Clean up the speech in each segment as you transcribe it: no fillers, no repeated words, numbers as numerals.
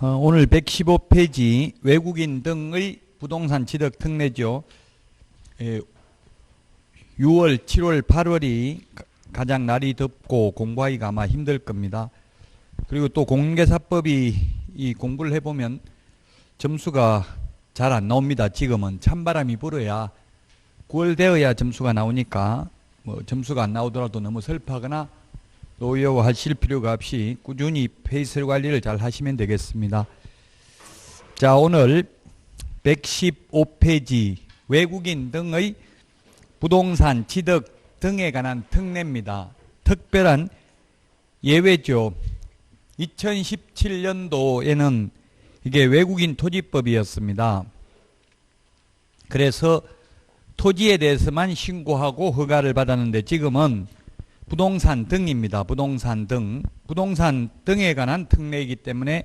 오늘 115페이지 외국인 등의 부동산 취득 특례죠. 6월, 7월, 8월이 가장 날이 덥고 공부하기가 아마 힘들 겁니다. 그리고 또 공인중개사법이 이 공부를 해보면 점수가 잘 안 나옵니다. 지금은 찬바람이 불어야 9월 되어야 점수가 나오니까 뭐 점수가 안 나오더라도 너무 슬퍼하거나 노여워하실 필요가 없이 꾸준히 페이스 관리를 잘 하시면 되겠습니다. 자, 오늘 115페이지 외국인 등의 부동산 취득 등에 관한 특례입니다. 특별한 예외죠. 2017년도에는 이게 외국인 토지법이었습니다. 그래서 토지에 대해서만 신고하고 허가를 받았는데 지금은 부동산 등입니다. 부동산 등. 부동산 등에 관한 특례이기 때문에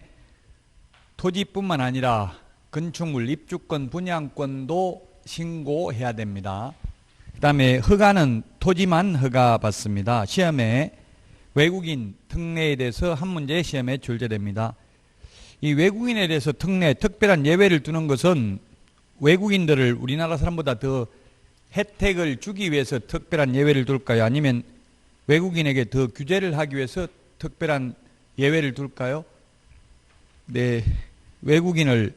토지뿐만 아니라 건축물, 입주권, 분양권도 신고해야 됩니다. 그 다음에 허가는 토지만 허가 받습니다. 시험에 외국인 특례에 대해서 한 문제 시험에 출제됩니다. 이 외국인에 대해서 특례, 특별한 예외를 두는 것은 외국인들을 우리나라 사람보다 더 혜택을 주기 위해서 특별한 예외를 둘까요? 아니면 외국인에게 더 규제를 하기 위해서 특별한 예외를 둘까요? 네, 외국인을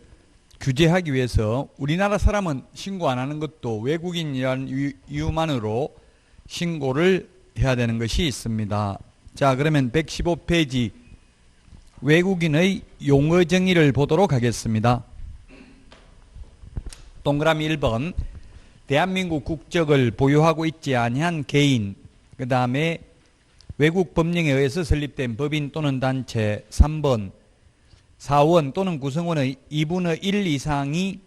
규제하기 위해서 우리나라 사람은 신고 안 하는 것도 외국인이라는 이유만으로 신고를 해야 되는 것이 있습니다. 자, 그러면 115페이지 외국인의 용어 정의를 보도록 하겠습니다. 동그라미 1번 대한민국 국적을 보유하고 있지 아니한 개인, 그 다음에 외국 법령에 의해서 설립된 법인 또는 단체. 3번 사원 또는 구성원의 2분의 1 이상이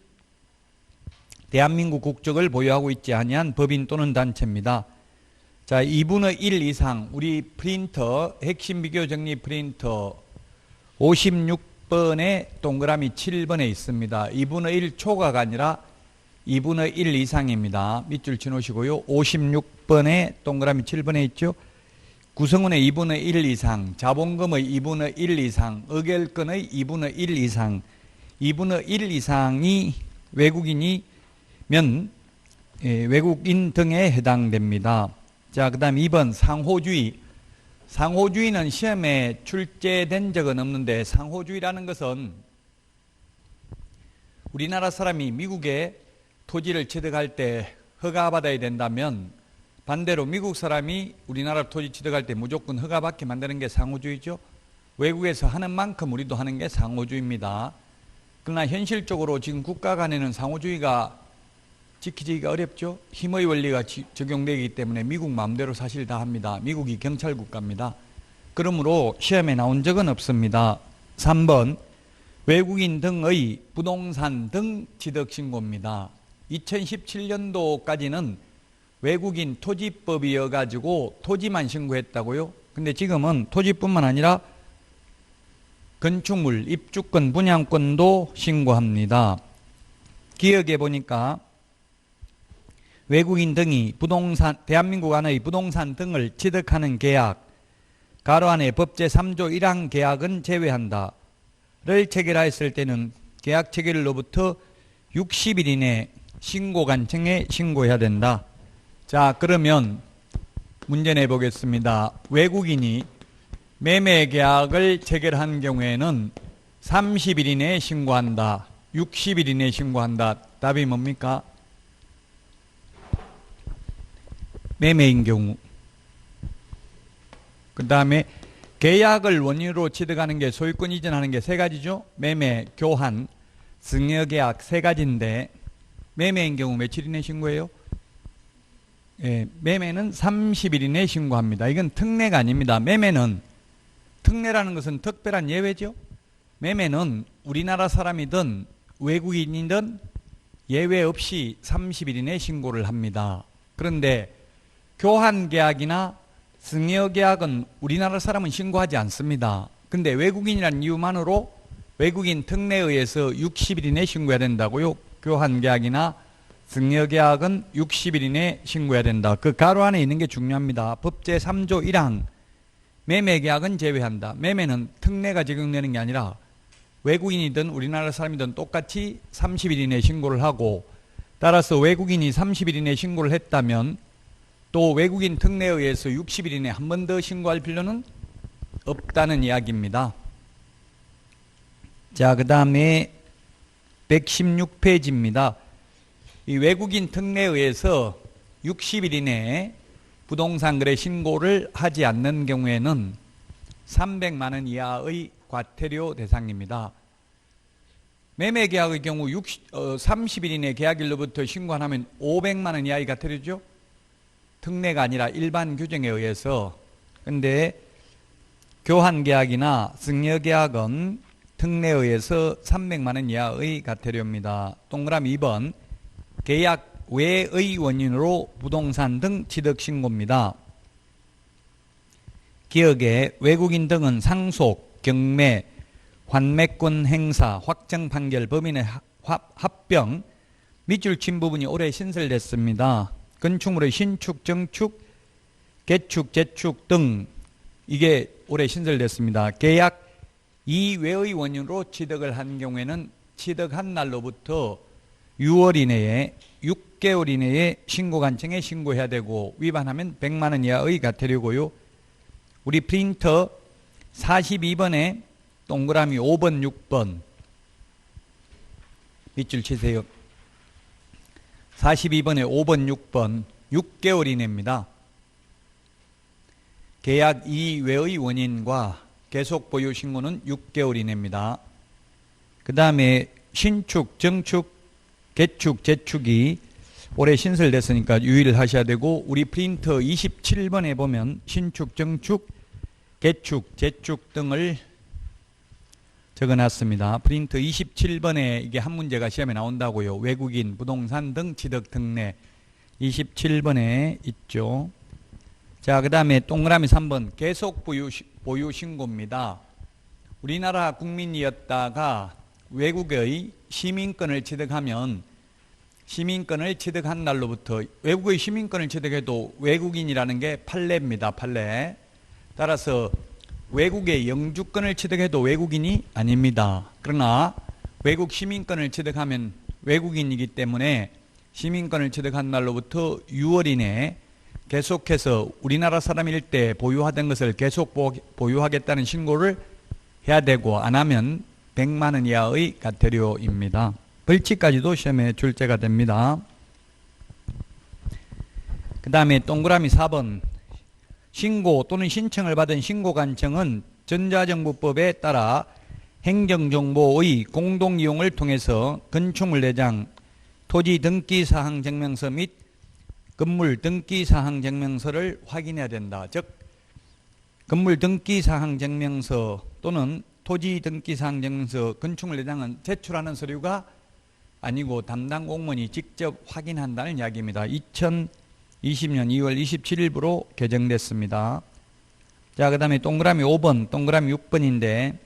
대한민국 국적을 보유하고 있지 아니한 법인 또는 단체입니다. 자, 2분의 1 이상, 우리 프린터, 핵심 비교 정리 프린터 56번에 동그라미 7번에 있습니다. 2분의 1 초과가 아니라 2분의 1 이상입니다. 밑줄 쳐놓으시고요. 56번에 동그라미 7번에 있죠. 구성원의 2분의 1 이상, 자본금의 2분의 1 이상, 의결권의 2분의 1 이상, 2분의 1 이상이 외국인이면 외국인 등에 해당됩니다. 자, 그 다음 2번 상호주의. 상호주의는 시험에 출제된 적은 없는데 상호주의라는 것은 우리나라 사람이 미국에 토지를 취득할 때 허가받아야 된다면 반대로 미국 사람이 우리나라 토지 취득할 때 무조건 허가받게 만드는 게 상호주의죠. 외국에서 하는 만큼 우리도 하는 게 상호주의입니다. 그러나 현실적으로 지금 국가 간에는 상호주의가 지키기가 어렵죠. 힘의 원리가 적용되기 때문에 미국 마음대로 사실 다 합니다. 미국이 경찰 국가입니다. 그러므로 시험에 나온 적은 없습니다. 3번 외국인 등의 부동산 등 취득 신고입니다. 2017년도까지는 외국인 토지법이어 가지고 토지만 신고했다고요. 근데 지금은 토지뿐만 아니라 건축물, 입주권, 분양권도 신고합니다. 기억해 보니까 외국인 등이 부동산, 대한민국 안의 부동산 등을 취득하는 계약, 가로 안에 법제 3조 1항 계약은 제외한다. 를 체결하였을 때는 계약 체결로부터 60일 이내 신고관청에 신고해야 된다. 자, 그러면 문제 내보겠습니다. 외국인이 매매 계약을 체결한 경우에는 30일 이내에 신고한다. 60일 이내에 신고한다. 답이 뭡니까? 매매인 경우. 그 다음에 계약을 원인으로 취득하는 게 소유권 이전하는 게 세 가지죠. 매매, 교환, 증여계약 세 가지인데 매매인 경우 며칠 이내 신고해요? 예, 매매는 30일 이내 신고합니다. 이건 특례가 아닙니다. 매매는, 특례라는 것은 특별한 예외죠. 매매는 우리나라 사람이든 외국인이든 예외 없이 30일 이내 신고를 합니다. 그런데 교환계약이나 증여계약은 우리나라 사람은 신고하지 않습니다. 근데 외국인이라는 이유만으로 외국인 특례에 의해서 60일 이내 신고해야 된다고요. 교환계약이나 증여계약은 60일 이내 신고해야 된다. 그 가로 안에 있는 게 중요합니다. 법제 3조 1항 매매계약은 제외한다. 매매는 특례가 적용되는 게 아니라 외국인이든 우리나라 사람이든 똑같이 30일 이내 신고를 하고, 따라서 외국인이 30일 이내 신고를 했다면 또 외국인 특례에 의해서 60일 이내 한 번 더 신고할 필요는 없다는 이야기입니다. 자, 그 다음에 116페이지입니다. 이 외국인 특례에 의해서 60일 이내에 부동산 거래 신고를 하지 않는 경우에는 300만 원 이하의 과태료 대상입니다. 매매 계약의 경우 30일 이내 계약일로부터 신고 안 하면 500만 원 이하의 과태료죠. 특례가 아니라 일반 규정에 의해서. 근데 교환 계약이나 승려 계약은 특례에 의해서 300만 원 이하의 과태료입니다. 동그라미 2번, 계약 외의 원인으로 부동산 등 취득 신고입니다. 기억에 외국인 등은 상속, 경매, 환매권 행사, 확정 판결, 범인의 합병, 밑줄 친 부분이 올해 신설됐습니다. 건축물의 신축, 정축, 개축, 재축 등 이게 올해 신설됐습니다. 계약 이외의 원인으로 취득을 한 경우에는 취득한 날로부터 6월 이내에 6개월 이내에 신고관청에 신고해야 되고, 위반하면 100만 원 이하의 과태료고요. 우리 프린터 42번에 동그라미 5번, 6번 밑줄 치세요. 42번에 5번, 6번 6개월 이내입니다. 계약 이외의 원인과 계속 보유 신고는 6개월 이내입니다. 그 다음에 신축, 정축, 개축, 재축이 올해 신설됐으니까 유의를 하셔야 되고, 우리 프린터 27번에 보면 신축, 정축, 개축, 재축 등을 적어놨습니다. 프린터 27번에 이게 한 문제가 시험에 나온다고요. 외국인, 부동산 등 취득 특례 27번에 있죠. 자, 그 다음에 동그라미 3번 계속 보유 신고입니다. 우리나라 국민이었다가 외국의 시민권을 취득하면 시민권을 취득한 날로부터, 외국의 시민권을 취득해도 외국인이라는 게 판례입니다. 판례. 따라서 외국의 영주권을 취득해도 외국인이 아닙니다. 그러나 외국 시민권을 취득하면 외국인이기 때문에 시민권을 취득한 날로부터 6월 이내에 계속해서 우리나라 사람일 때 보유하던 것을 계속 보유하겠다는 신고를 해야 되고, 안 하면 100만 원 이하의 과태료입니다. 벌칙까지도 시험에 출제가 됩니다. 그 다음에 동그라미 4번, 신고 또는 신청을 받은 신고관청은 전자정부법에 따라 행정정보의 공동이용을 통해서 건축물 내장, 토지 등기사항 증명서 및 건물 등기사항 증명서를 확인해야 된다. 즉 건물 등기사항 증명서 또는 토지 등기사항 증명서, 건축물 내장은 제출하는 서류가 아니고 담당 공무원이 직접 확인한다는 이야기입니다. 2020년 2월 27일부로 개정됐습니다. 자, 그 다음에 동그라미 5번, 동그라미 6번인데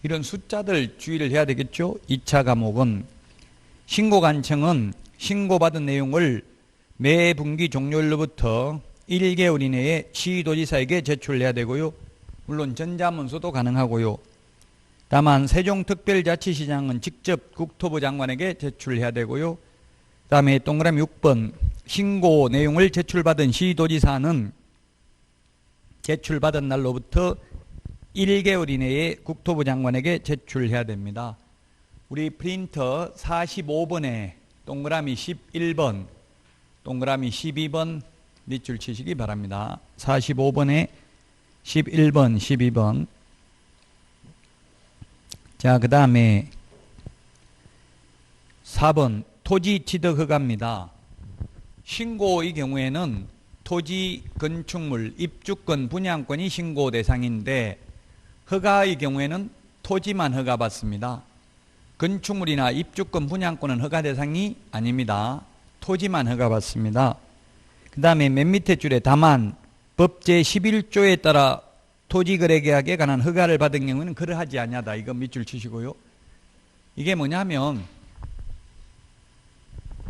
이런 숫자들 주의를 해야 되겠죠. 2차 과목은 신고관청은 신고받은 내용을 매 분기 종료일로부터 1개월 이내에 시도지사에게 제출해야 되고요. 물론 전자문서도 가능하고요. 다만 세종특별자치시장은 직접 국토부 장관에게 제출해야 되고요. 그 다음에 동그라미 6번, 신고 내용을 제출받은 시도지사는 제출받은 날로부터 1개월 이내에 국토부 장관에게 제출해야 됩니다. 우리 프린터 45번에 동그라미 11번, 동그라미 12번 밑줄 치시기 바랍니다. 45번에 11번, 12번. 자, 그 다음에 4번 토지 취득 허가입니다. 신고의 경우에는 토지, 건축물, 입주권, 분양권이 신고 대상인데 허가의 경우에는 토지만 허가받습니다. 건축물이나 입주권, 분양권은 허가 대상이 아닙니다. 토지만 허가받습니다. 그 다음에 맨 밑에 줄에 다만 법 제11조에 따라 토지거래계약에 관한 허가를 받은 경우는 그러하지 아니하다. 이거 밑줄 치시고요. 이게 뭐냐면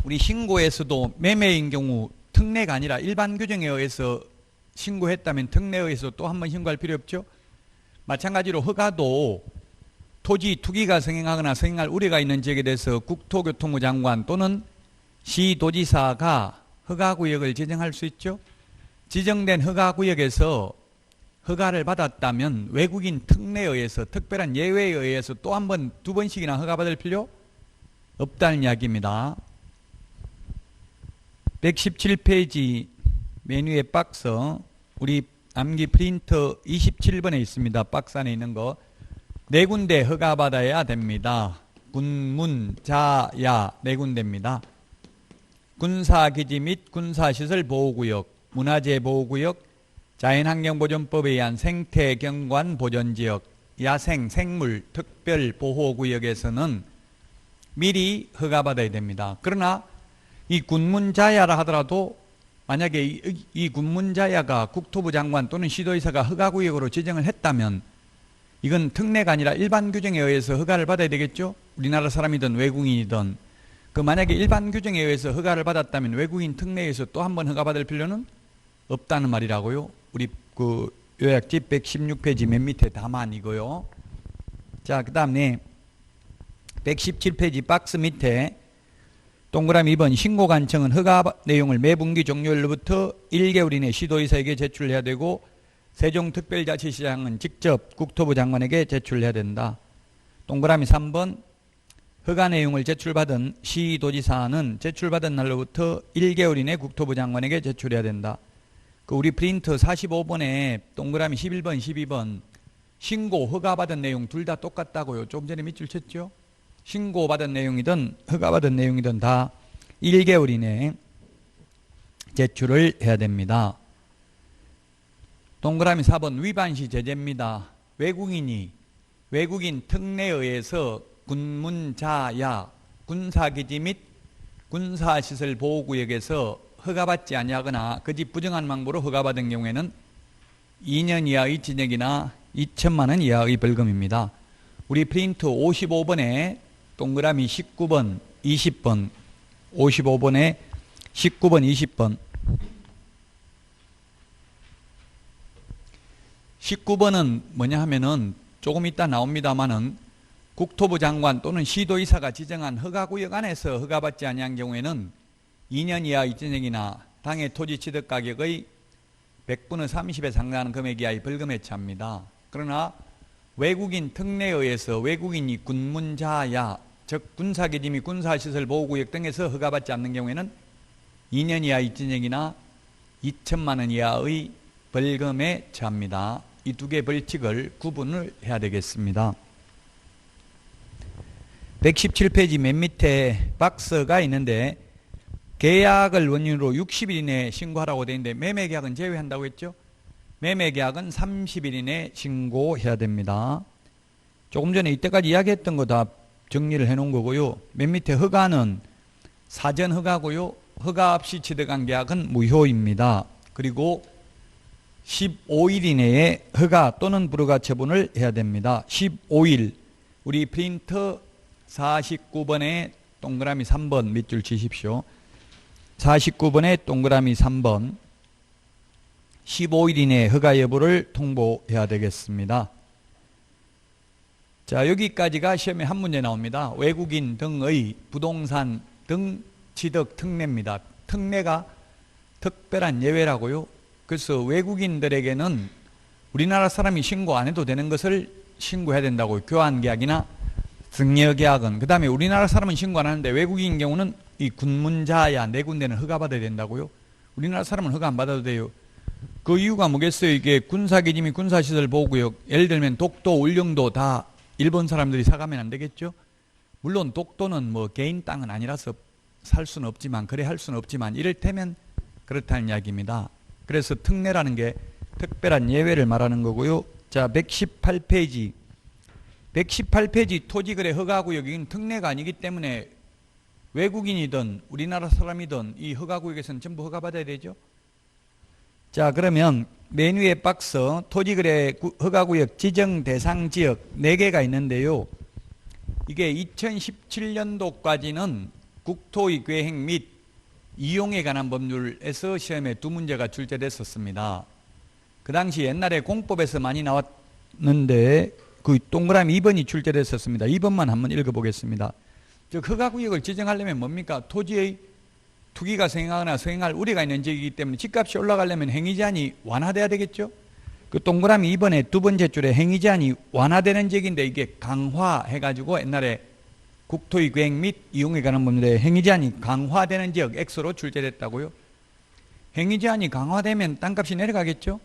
우리 신고에서도 매매인 경우 특례가 아니라 일반 규정에 의해서 신고했다면 특례에 의해서 또 한 번 신고할 필요 없죠. 마찬가지로 허가도 토지 투기가 성행하거나 성행할 우려가 있는 지역에 대해서 국토교통부 장관 또는 시도지사가 허가구역을 지정할 수 있죠. 지정된 허가구역에서 허가를 받았다면 외국인 특례에 의해서 특별한 예외에 의해서 또 한 번, 두 번씩이나 허가받을 필요 없다는 이야기입니다. 117페이지 메뉴의 박스, 우리 암기 프린터 27번에 있습니다. 박스 안에 있는 거. 네 군데 허가받아야 됩니다. 군문, 자야 네 군데입니다. 군사기지 및 군사시설 보호구역, 문화재 보호구역, 자연환경보존법에 의한 생태경관 보존지역, 야생, 생물, 특별보호구역에서는 미리 허가받아야 됩니다. 그러나 이 군문자야라 하더라도 만약에 이 군문자야가 국토부 장관 또는 시도의사가 허가구역으로 지정을 했다면 이건 특례가 아니라 일반 규정에 의해서 허가를 받아야 되겠죠? 우리나라 사람이든 외국인이든. 그 만약에 일반 규정에 의해서 허가를 받았다면 외국인 특례에서 또 한 번 허가받을 필요는 없다는 말이라고요. 우리 그 요약집 116페이지 맨 밑에 다만이고요. 자, 그 다음에 117페이지 박스 밑에 동그라미 2번 신고관청은 허가 내용을 매 분기 종료일로부터 1개월 이내 시도의사에게 제출해야 되고 세종특별자치시장은 직접 국토부 장관에게 제출해야 된다. 동그라미 3번 허가 내용을 제출받은 시도지사는 제출받은 날로부터 1개월 이내 국토부 장관에게 제출해야 된다. 그 우리 프린터 45번에 동그라미 11번, 12번 신고, 허가받은 내용 둘 다 똑같다고요. 조금 전에 밑줄 쳤죠? 신고받은 내용이든 허가받은 내용이든 다 1개월 이내에 제출을 해야 됩니다. 동그라미 4번 위반시 제재입니다. 외국인 특례에 의해서 군문자야 군사기지 및 군사시설 보호구역에서 허가받지 아니하거나 그 집 부정한 방법으로 허가받은 경우에는 2년 이하의 징역이나 2천만 원 이하의 벌금입니다. 우리 프린트 55번에 동그라미 19번, 20번 55번에 19번, 20번 19번은 뭐냐 하면은 조금 이따 나옵니다만은 국토부 장관 또는 시도의사가 지정한 허가구역 안에서 허가받지 아니한 경우에는 2년 이하 이전액이나 당해 토지 취득 가격의 100분의 30에 상당하는 금액 이하의 벌금에 처합니다. 그러나 외국인 특례에 의해서 외국인이 군문자야 즉 군사기지 및 군사시설 보호구역 등에서 허가받지 않는 경우에는 2년 이하 이전액이나 2천만 원 이하의 벌금에 처합니다. 이 두 개의 벌칙을 구분을 해야 되겠습니다. 117페이지 맨 밑에 박스가 있는데 계약을 원인으로 60일 이내에 신고하라고 되어 있는데 매매계약은 제외한다고 했죠? 매매계약은 30일 이내에 신고해야 됩니다. 조금 전에 이때까지 이야기했던 거 다 정리를 해놓은 거고요. 맨 밑에 허가는 사전 허가고요. 허가 없이 취득한 계약은 무효입니다. 그리고 15일 이내에 허가 또는 불허가 처분을 해야 됩니다. 15일 우리 프린터 49번에 동그라미 3번 밑줄 치십시오. 49번에 동그라미 3번 15일 이내에 허가 여부를 통보해야 되겠습니다. 자, 여기까지가 시험에 한 문제 나옵니다. 외국인 등의 부동산 등 취득 특례입니다. 특례가 특별한 예외라고요. 그래서 외국인들에게는 우리나라 사람이 신고 안 해도 되는 것을 신고해야 된다고요. 교환계약이나 승여계약은. 그 다음에 우리나라 사람은 신고 안 하는데 외국인 경우는 이 군문자야 네 군데는 허가받아야 된다고요. 우리나라 사람은 허가 안 받아도 돼요. 그 이유가 뭐겠어요? 이게 군사기지 및 군사시설 보호구역, 예를 들면 독도, 울릉도 다 일본 사람들이 사가면 안 되겠죠? 물론 독도는 뭐 개인 땅은 아니라서 살 수는 없지만, 그래 할 수는 없지만 이를테면 그렇다는 이야기입니다. 그래서 특례라는 게 특별한 예외를 말하는 거고요. 자, 118페이지 토지거래 허가구역은 특례가 아니기 때문에 외국인이든 우리나라 사람이든 이 허가구역에서는 전부 허가받아야 되죠. 자, 그러면 메뉴의 박스 토지거래 허가구역 지정 대상 지역 4개가 있는데요. 이게 2017년도까지는 국토의 계획 및 이용에 관한 법률에서 시험에 2문제가 출제됐었습니다. 그 당시 옛날에 공법에서 많이 나왔는데 그 동그라미 2번이 출제됐었습니다. 2번만 한번 읽어보겠습니다. 즉 허가구역을 지정하려면 뭡니까? 토지의 투기가 성행하거나 성행할 우려가 있는 지역이기 때문에 집값이 올라가려면 행위제한이 완화돼야 되겠죠. 그 동그라미 2번의 두 번째 줄에 행위제한이 완화되는 지역인데 이게 강화해가지고 옛날에 국토의 계획 및 이용에 관한 법률에 행위제한이 강화되는 지역 X로 출제됐다고요. 행위제한이 강화되면 땅값이 내려가겠죠.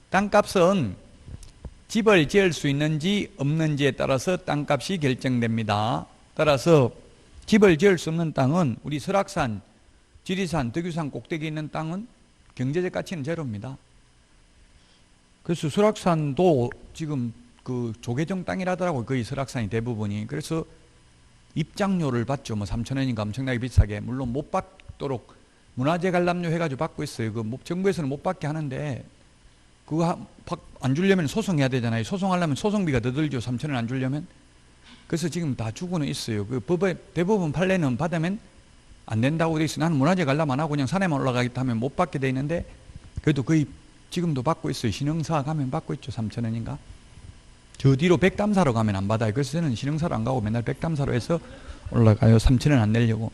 땅값은 집을 지을 수 있는지 없는지에 따라서 땅값이 결정됩니다. 따라서 집을 지을 수 없는 땅은 우리 설악산, 지리산, 덕유산 꼭대기에 있는 땅은 경제적 가치는 제로입니다. 그래서 설악산도 지금 그 조계종 땅이라더라고요. 거의 설악산이 대부분이. 그래서 입장료를 받죠. 뭐 3,000원인가 엄청나게 비싸게. 물론 못 받도록 문화재 관람료 해가지고 받고 있어요. 그 정부에서는 못 받게 하는데 그거 안 주려면 소송해야 되잖아요. 소송하려면 소송비가 더 들죠. 3,000원 안 주려면. 그래서 지금 다 주고는 있어요. 그 법에 대부분 판례는 받으면 안 된다고 돼 있어요. 나는 문화재 관람 안 하고 그냥 산에만 올라가겠다 하면 못 받게 돼 있는데 그래도 거의 지금도 받고 있어요. 신흥사 가면 받고 있죠. 3,000원인가. 저 뒤로 백담사로 가면 안 받아요. 그래서 저는 신흥사로 안 가고 맨날 백담사로 해서 올라가요. 3,000원 안 내려고.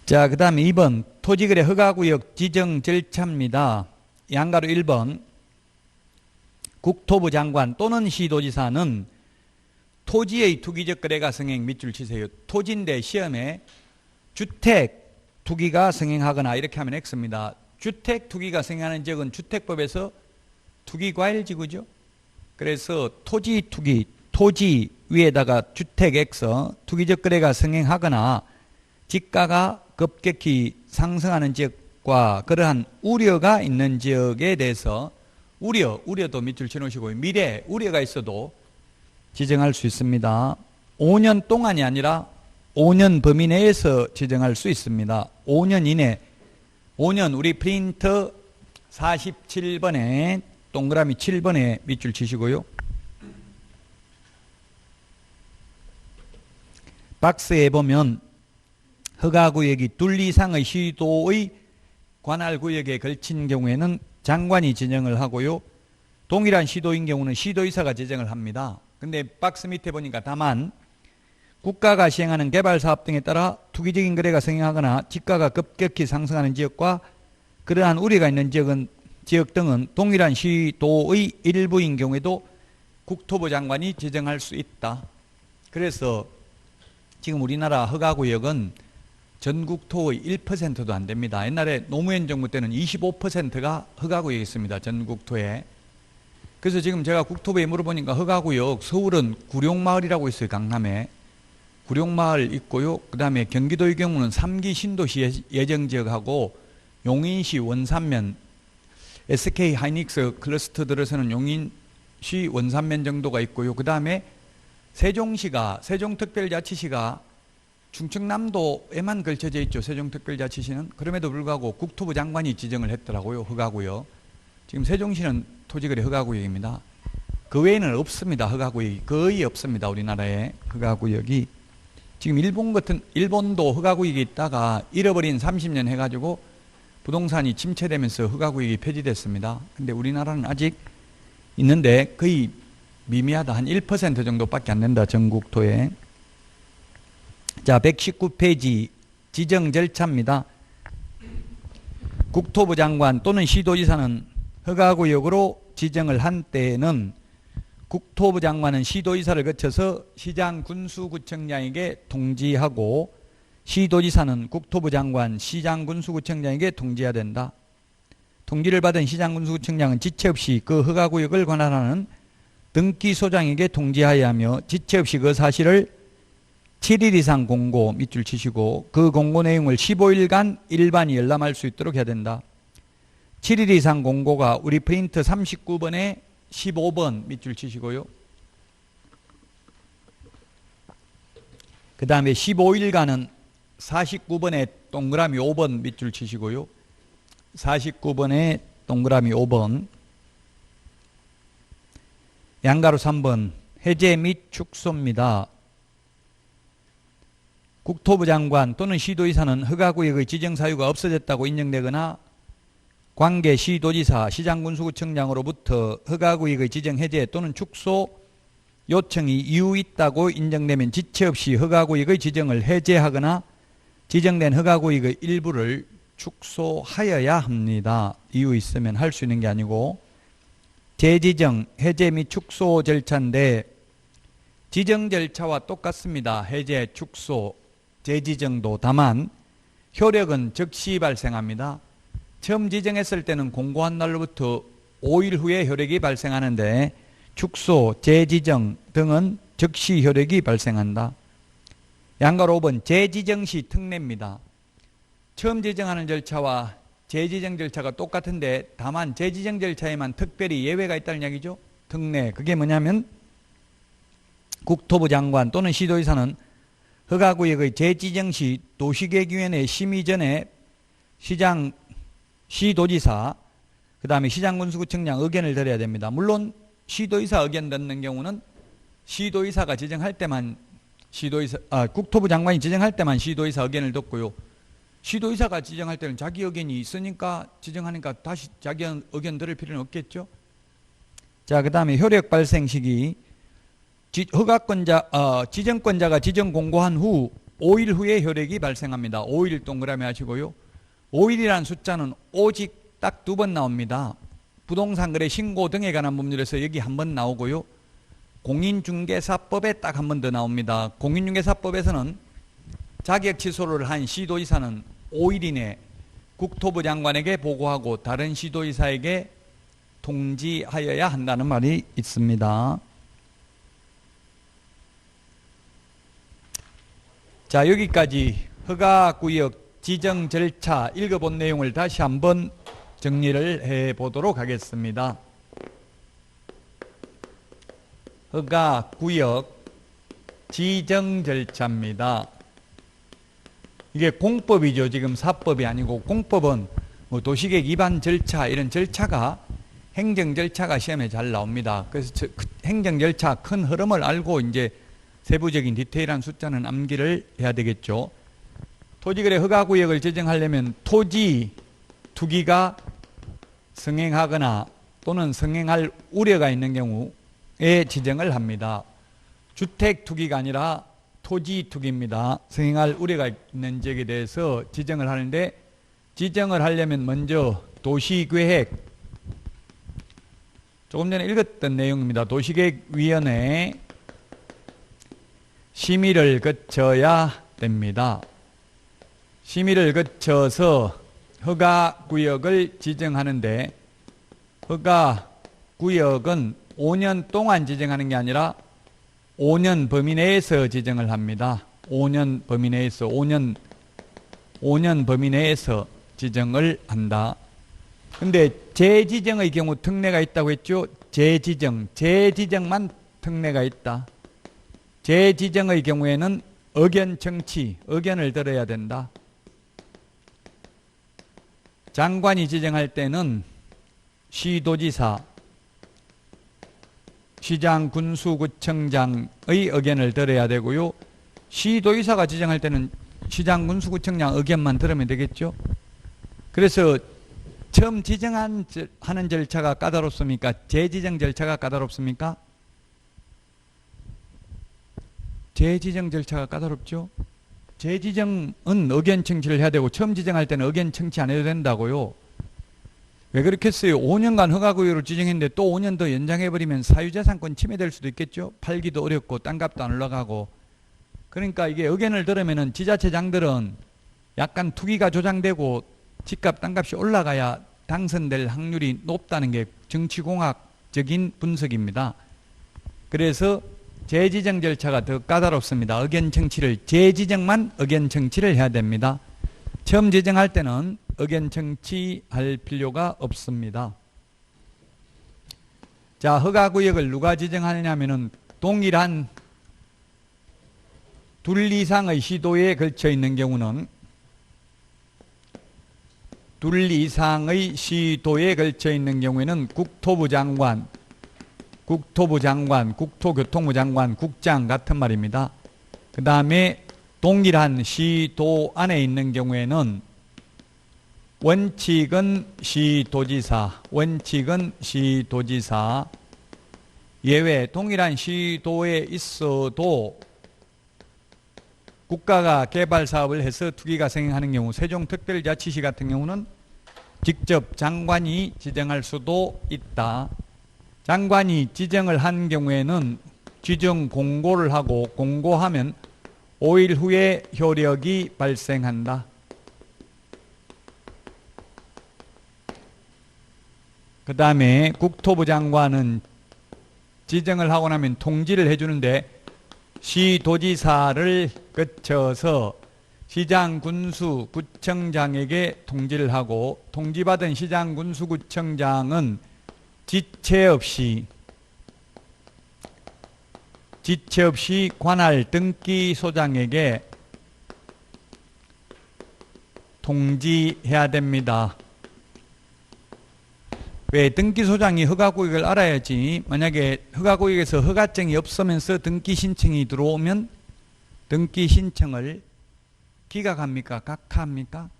자, 그 다음에 2번 토지거래 허가구역 지정 절차입니다. 양가로 1번 국토부 장관 또는 시도지사는 토지의 투기적 거래가 성행 밑줄 치세요. 토지인데 시험에 주택 투기가 성행하거나 이렇게 하면 X입니다. 주택 투기가 성행하는 지역은 주택법에서 투기과일지구죠. 그래서 토지 투기, 토지 위에다가 주택 X, 투기적 거래가 성행하거나 지가가 급격히 상승하는 지역과 그러한 우려가 있는 지역에 대해서 우려도 밑줄 쳐놓으시고 미래 우려가 있어도 지정할 수 있습니다. 5년 동안이 아니라 5년 범위 내에서 지정할 수 있습니다. 5년 이내 5년 우리 프린터 47번에 동그라미 7번에 밑줄 치시고요. 박스에 보면 허가구역이 둘 이상의 시도의 관할구역에 걸친 경우에는 장관이 지정을 하고요. 동일한 시도인 경우는 시도의사가 지정을 합니다. 근데 박스 밑에 보니까 다만 국가가 시행하는 개발사업 등에 따라 투기적인 거래가 성행하거나 지가가 급격히 상승하는 지역과 그러한 우려가 있는 지역 등은 동일한 시도의 일부인 경우에도 국토부 장관이 지정할 수 있다. 그래서 지금 우리나라 허가구역은 전국토의 1%도 안 됩니다. 옛날에 노무현 정부 때는 25%가 허가구역이었습니다. 전국토에. 그래서 지금 제가 국토부에 물어보니까 허가구역 서울은 구룡마을이라고 있어요. 강남에. 구룡마을 있고요. 그 다음에 경기도의 경우는 3기 신도시 예정지역하고 용인시 원산면 SK 하이닉스 클러스터 들어서는 용인시 원산면 정도가 있고요. 그 다음에 세종시가 세종특별자치시가 충청남도에만 걸쳐져 있죠. 세종특별자치시는. 그럼에도 불구하고 국토부 장관이 지정을 했더라고요. 허가구역. 지금 세종시는 토지거래 허가구역입니다. 그 외에는 없습니다. 허가구역이 거의 없습니다. 우리나라에 허가구역이. 지금 일본도 허가구역이 있다가 잃어버린 30년 해가지고 부동산이 침체되면서 허가구역이 폐지됐습니다. 근데 우리나라는 아직 있는데 거의 미미하다. 한 1% 정도밖에 안 된다. 전국토에. 자, 119페이지 지정 절차입니다. 국토부 장관 또는 시도지사는 허가구역으로 지정을 한 때에는 국토부 장관은 시도지사를 거쳐서 시장 군수구청장에게 통지하고 시도지사는 국토부 장관, 시장 군수구청장에게 통지해야 된다. 통지를 받은 시장 군수구청장은 지체 없이 그 허가구역을 관할하는 등기소장에게 통지하여야 하며 지체 없이 그 사실을 7일 이상 공고 밑줄 치시고 그 공고 내용을 15일간 일반이 열람할 수 있도록 해야 된다. 7일 이상 공고가 우리 프린트 39번에 15번 밑줄 치시고요. 그 다음에 15일간은 49번에 동그라미 5번 밑줄 치시고요. 49번에 동그라미 5번. 양가로 3번 해제 및 축소입니다. 국토부 장관 또는 시도의사는 허가구역의 지정사유가 없어졌다고 인정되거나 관계 시도지사, 시장군수구청장으로부터 허가구역의 지정 해제 또는 축소 요청이 이유 있다고 인정되면 지체 없이 허가구역의 지정을 해제하거나 지정된 허가구역의 일부를 축소하여야 합니다. 이유 있으면 할 수 있는 게 아니고, 재지정, 해제 및 축소 절차인데 지정 절차와 똑같습니다. 해제, 축소, 재지정도. 다만 효력은 즉시 발생합니다. 처음 지정했을 때는 공고한 날로부터 5일 후에 효력이 발생하는데 축소, 재지정 등은 즉시 효력이 발생한다. 양가로 5번 재지정 시 특례입니다. 처음 지정하는 절차와 재지정 절차가 똑같은데 다만 재지정 절차에만 특별히 예외가 있다는 이야기죠. 특례. 그게 뭐냐면 국토부 장관 또는 시도지사는 허가구역의 재지정 시 도시계획위원회 심의 전에 시도지사, 그 다음에 시장군수구청장 의견을 드려야 됩니다. 물론 시도지사 의견 듣는 경우는 시도지사가 지정할 때만 국토부 장관이 지정할 때만 시도지사 의견을 듣고요. 시도지사가 지정할 때는 자기 의견이 있으니까 지정하니까 다시 자기 의견 들을 필요는 없겠죠. 자, 그 다음에 효력 발생 시기. 지정권자가 지정 공고한 후 5일 후에 효력이 발생합니다. 5일 동그라미 하시고요. 5일이라는 숫자는 오직 딱 2번 나옵니다. 부동산 거래 신고 등에 관한 법률에서 여기 한 번 나오고요. 공인중개사법에 딱 한 번 더 나옵니다. 공인중개사법에서는 자격 취소를 한 시도지사는 5일 이내 국토부 장관에게 보고하고 다른 시도지사에게 통지하여야 한다는 말이 있습니다. 자, 여기까지 허가구역 지정 절차 읽어본 내용을 다시 한번 정리를 해보도록 하겠습니다. 허가구역 지정 절차입니다. 이게 공법이죠. 지금 사법이 아니고 공법은 뭐 도시계획 위반 절차 이런 절차가 행정 절차가 시험에 잘 나옵니다. 그래서 행정 절차 큰 흐름을 알고 이제 세부적인 디테일한 숫자는 암기를 해야 되겠죠. 토지거래 허가구역을 지정하려면 토지 투기가 성행하거나 또는 성행할 우려가 있는 경우에 지정을 합니다. 주택 투기가 아니라 토지 투기입니다. 성행할 우려가 있는 지역에 대해서 지정을 하는데 지정을 하려면 먼저 도시계획, 조금 전에 읽었던 내용입니다. 도시계획위원회 심의를 거쳐야 됩니다. 심의를 거쳐서 허가구역을 지정하는데 허가구역은 5년 동안 지정하는 게 아니라 5년 범위 내에서 지정을 합니다. 5년 범위 내에서 5년 범위 내에서 지정을 한다. 근데 재지정의 경우 특례가 있다고 했죠. 재지정만 특례가 있다. 재지정의 경우에는 의견 청취, 의견을 들어야 된다. 장관이 지정할 때는 시도지사, 시장군수구청장의 의견을 들어야 되고요. 시도지사가 지정할 때는 시장군수구청장 의견만 들으면 되겠죠. 그래서 처음 지정하는 절차가 까다롭습니까? 재지정 절차가 까다롭습니까? 재지정 절차가 까다롭죠. 재지정은 의견 청취를 해야 되고 처음 지정할 때는 의견 청취 안 해도 된다고요. 왜 그렇겠어요? 5년간 허가구역으로 지정했는데 또 5년 더 연장해버리면 사유재산권 침해될 수도 있겠죠. 팔기도 어렵고 땅값도 안 올라가고. 그러니까 이게 의견을 들으면은 지자체장들은 약간 투기가 조장되고 집값 땅값이 올라가야 당선될 확률이 높다는 게 정치공학적인 분석입니다. 그래서 재지정 절차가 더 까다롭습니다. 의견 청취를 재지정만 의견 청취를 해야 됩니다. 처음 지정할 때는 의견 청취할 필요가 없습니다. 자, 허가구역을 누가 지정하느냐면은 동일한 둘 이상의 시도에 걸쳐 있는 경우는 국토부 장관, 국토교통부 장관, 국장 같은 말입니다. 그 다음에 동일한 시도 안에 있는 경우에는 원칙은 시도지사, 원칙은 시도지사, 예외, 동일한 시도에 있어도 국가가 개발 사업을 해서 투기가 생행하는 경우, 세종특별자치시 같은 경우는 직접 장관이 지정할 수도 있다. 장관이 지정을 한 경우에는 지정 공고를 하고, 공고하면 5일 후에 효력이 발생한다. 그 다음에 국토부 장관은 지정을 하고 나면 통지를 해주는데, 시도지사를 거쳐서 시장, 군수, 구청장에게 통지를 하고, 통지받은 시장, 군수, 구청장은 지체 없이 관할 등기소장에게 통지해야 됩니다. 왜? 등기소장이 허가구역을 알아야지. 만약에 허가구역에서 허가증이 없으면서 등기신청이 들어오면 등기신청을 기각합니까? 각하합니까?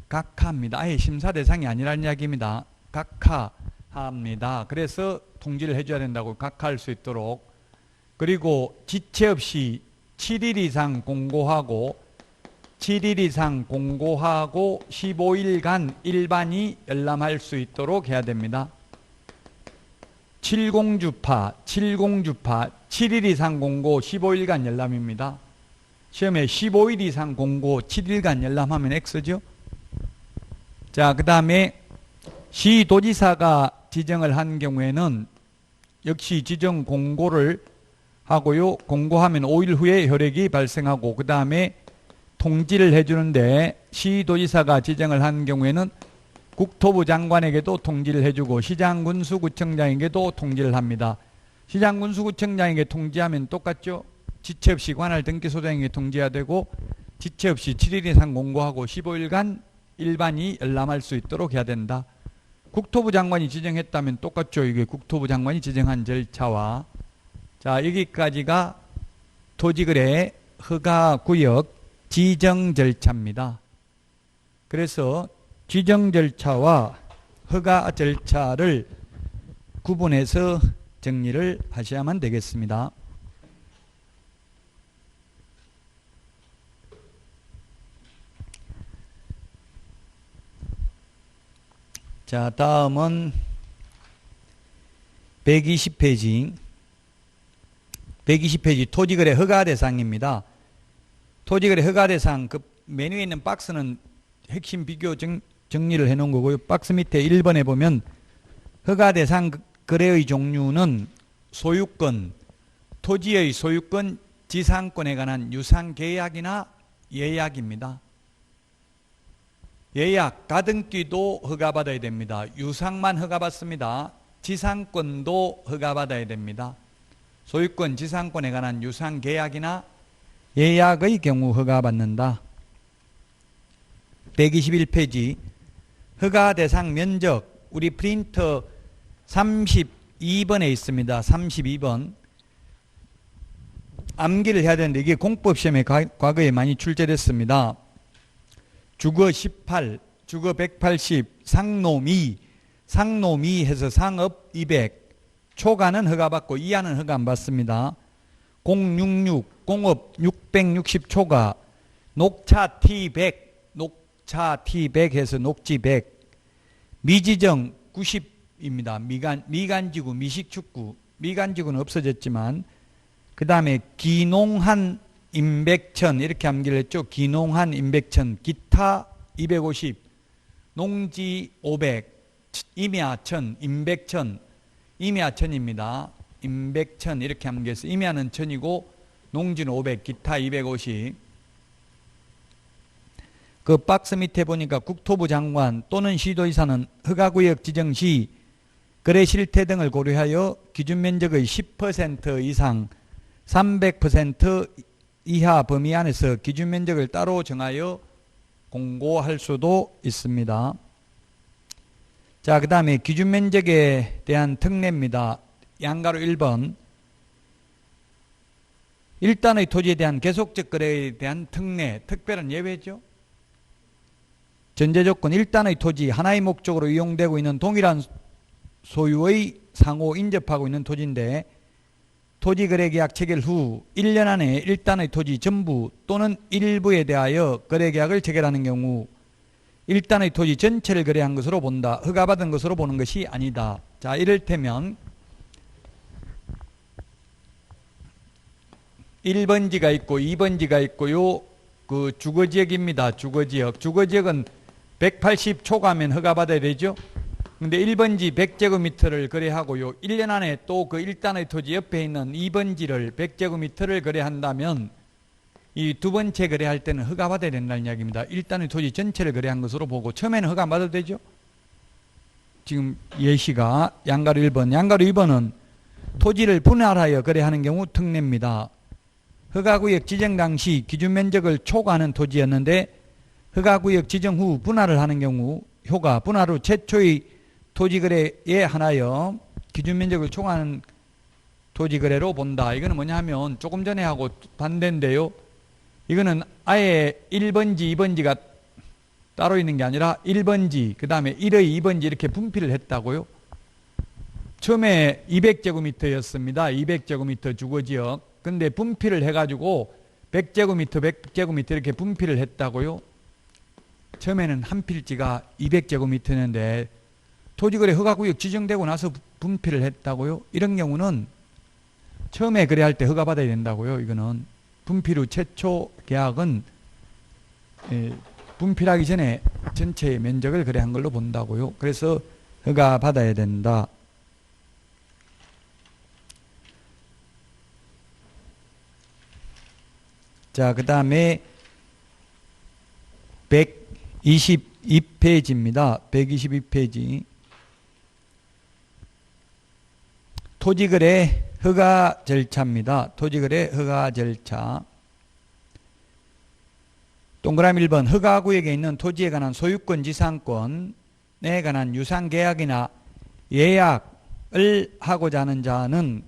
각하합니다. 아예 심사 대상이 아니라는 이야기입니다. 각하합니다. 그래서 통지를 해줘야 된다고, 각하할 수 있도록. 그리고 지체 없이 7일 이상 공고하고 15일간 일반이 열람할 수 있도록 해야 됩니다. 70주파 7일 이상 공고 15일간 열람입니다. 시험에 15일 이상 공고 7일간 열람하면 X죠. 자, 그 다음에 시도지사가 지정을 한 경우에는 역시 지정 공고를 하고요. 공고하면 5일 후에 효력이 발생하고, 그 다음에 통지를 해주는데, 시도지사가 지정을 한 경우에는 국토부 장관에게도 통지를 해주고 시장, 군수, 구청장에게도 통지를 합니다. 시장, 군수, 구청장에게 통지하면 똑같죠. 지체 없이 관할 등기소장에게 통지해야 되고, 지체 없이 7일 이상 공고하고 15일간 일반이 열람할 수 있도록 해야 된다. 국토부 장관이 지정했다면 똑같죠. 이게 국토부 장관이 지정한 절차와. 자, 여기까지가 토지거래 허가구역 지정 절차입니다. 그래서 지정 절차와 허가 절차를 구분해서 정리를 하셔야만 되겠습니다. 자, 다음은 120페이지. 120페이지 토지거래 허가대상입니다. 토지거래 허가대상, 그 메뉴에 있는 박스는 핵심 비교 정리를 해놓은 거고요. 박스 밑에 1번에 보면 허가대상 거래의 종류는 소유권, 토지의 소유권, 지상권에 관한 유상계약이나 예약입니다. 예약, 가등기도 허가받아야 됩니다. 유상만 허가받습니다. 지상권도 허가받아야 됩니다. 소유권, 지상권에 관한 유상계약이나 예약의 경우 허가받는다. 121페이지 허가대상 면적, 우리 프린터 32번에 있습니다. 32번 암기를 해야 되는데 이게 공법시험에 과거에 많이 출제됐습니다. 주거 18, 주거 180, 상놈 2, 상놈 2 해서 상업 200, 초과는 허가받고 이하는 허가 안 받습니다. 066, 공업 660 초과, 녹차 T100, 녹차 T100 해서 녹지 100, 미지정 90입니다. 미간지구, 미식축구, 미간지구는 없어졌지만, 그 다음에 기농한 임백천 이렇게 암기를 했죠. 기농한 임백천, 기타 250, 농지 500, 임야천, 임백천, 임야천입니다. 임백천 이렇게 암기해서 임야는 천이고 농지는 500, 기타 250. 그 박스 밑에 보니까 국토부 장관 또는 시도지사는 허가구역 지정 시 거래 실태 등을 고려하여 기준 면적의 10% 이상 300% 이하 범위 안에서 기준 면적을 따로 정하여 공고할 수도 있습니다. 자, 그 다음에 기준 면적에 대한 특례입니다. 양가로 1번. 일단의 토지에 대한 계속적 거래에 대한 특례, 특별한 예외죠. 전제조건 1단의 토지 하나의 목적으로 이용되고 있는 동일한 소유의 상호 인접하고 있는 토지인데 토지거래계약 체결 후 1년 안에 1단의 토지 전부 또는 일부에 대하여 거래계약을 체결하는 경우 1단의 토지 전체를 거래한 것으로 본다. 허가받은 것으로 보는 것이 아니다. 자, 이를테면 1번지가 있고 2번지가 있고요. 그 주거지역입니다. 주거지역. 주거지역은 180 초과하면 허가받아야 되죠. 근데 1번지 100제곱미터를 거래하고요. 1년 안에 또 그 1단의 토지 옆에 있는 2번지를 100제곱미터를 거래한다면 이 두 번째 거래할 때는 허가받아야 된다는 이야기입니다. 1단의 토지 전체를 거래한 것으로 보고 처음에는 허가 안 받아도 되죠. 지금 예시가 양가로 1번, 양가로 2번은 토지를 분할하여 거래하는 경우 특례입니다. 허가구역 지정 당시 기준 면적을 초과하는 토지였는데 허가구역 지정 후 분할을 하는 경우 효가 분할 후 최초의 토지거래에 한하여 기준 면적을 초과하는 토지거래로 본다. 이거는 뭐냐 하면 조금 전에 하고 반대인데요. 이거는 아예 1번지, 2번지가 따로 있는 게 아니라 1번지, 그 다음에 1의 2번지 이렇게 분필을 했다고요. 처음에 200제곱미터였습니다. 200제곱미터 주거지역. 근데 분필을 해가지고 100제곱미터, 100제곱미터 이렇게 분필을 했다고요. 처음에는 한 필지가 200제곱미터였는데 토지거래 허가구역 지정되고 나서 분필을 했다고요. 이런 경우는 처음에 거래할 때 허가받아야 된다고요. 이거는 분필 후 최초 계약은 분필하기 전에 전체 면적을 거래한 걸로 본다고요. 그래서 허가받아야 된다. 자, 그 다음에 122페이지입니다. 122페이지. 토지거래 허가 절차입니다. 토지거래 허가 절차. 동그라미 1번 허가구역에 있는 토지에 관한 소유권 지상권에 관한 유상계약이나 예약을 하고자 하는 자는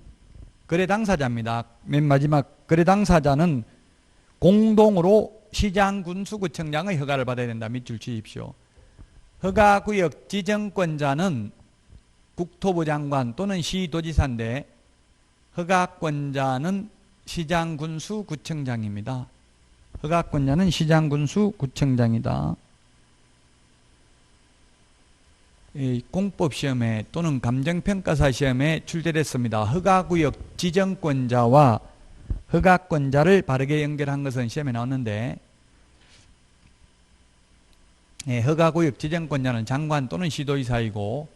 거래 당사자입니다. 맨 마지막 거래 당사자는 공동으로 시장군수구청장의 허가를 받아야 된다. 밑줄 치십시오. 허가구역 지정권자는 국토부 장관 또는 시도지사인데 허가권자는 시장군수구청장입니다. 허가권자는 시장군수구청장이다. 공법시험에 또는 감정평가사 시험에 출제됐습니다. 허가구역 지정권자와 허가권자를 바르게 연결한 것은 시험에 나왔는데 허가구역 지정권자는 장관 또는 시도지사이고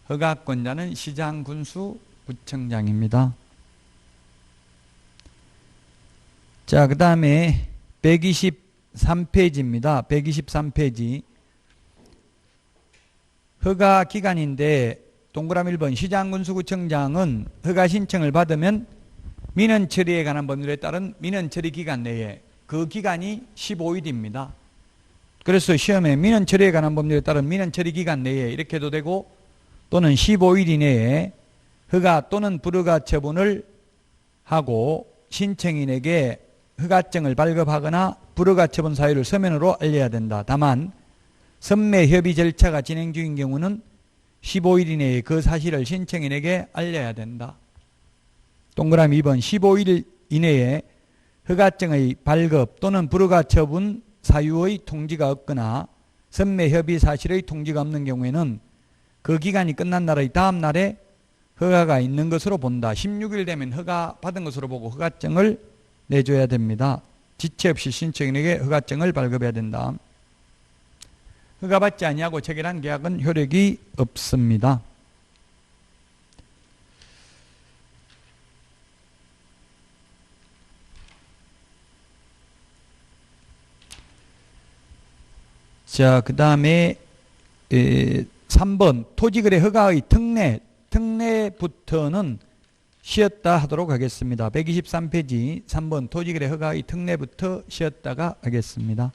허가권자는 시장군수구청장입니다. 자, 그 다음에 123페이지입니다. 123페이지. 허가기간인데 동그라미 1번 시장군수구청장은 허가신청을 받으면 민원처리에 관한 법률에 따른 민원처리기간 내에 그 기간이 15일입니다. 그래서 시험에 민원처리에 관한 법률에 따른 민원처리기간 내에 이렇게 해도 되고 또는 15일 이내에 허가 또는 불허가 처분을 하고 신청인에게 허가증을 발급하거나 불허가 처분 사유를 서면으로 알려야 된다. 다만 선매 협의 절차가 진행 중인 경우는 15일 이내에 그 사실을 신청인에게 알려야 된다. 동그라미 2번 15일 이내에 허가증의 발급 또는 불허가 처분 사유의 통지가 없거나 선매 협의 사실의 통지가 없는 경우에는 그 기간이 끝난 날의 다음 날에 허가가 있는 것으로 본다. 16일 되면 허가 받은 것으로 보고 허가증을 내줘야 됩니다. 지체 없이 신청인에게 허가증을 발급해야 된다. 허가받지 아니하고 체결한 계약은 효력이 없습니다. 자, 그 다음에 3번 토지거래 허가의 특례부터는 쉬었다 하도록 하겠습니다. 123페이지 3번 토지거래 허가의 특례부터 쉬었다가 하겠습니다.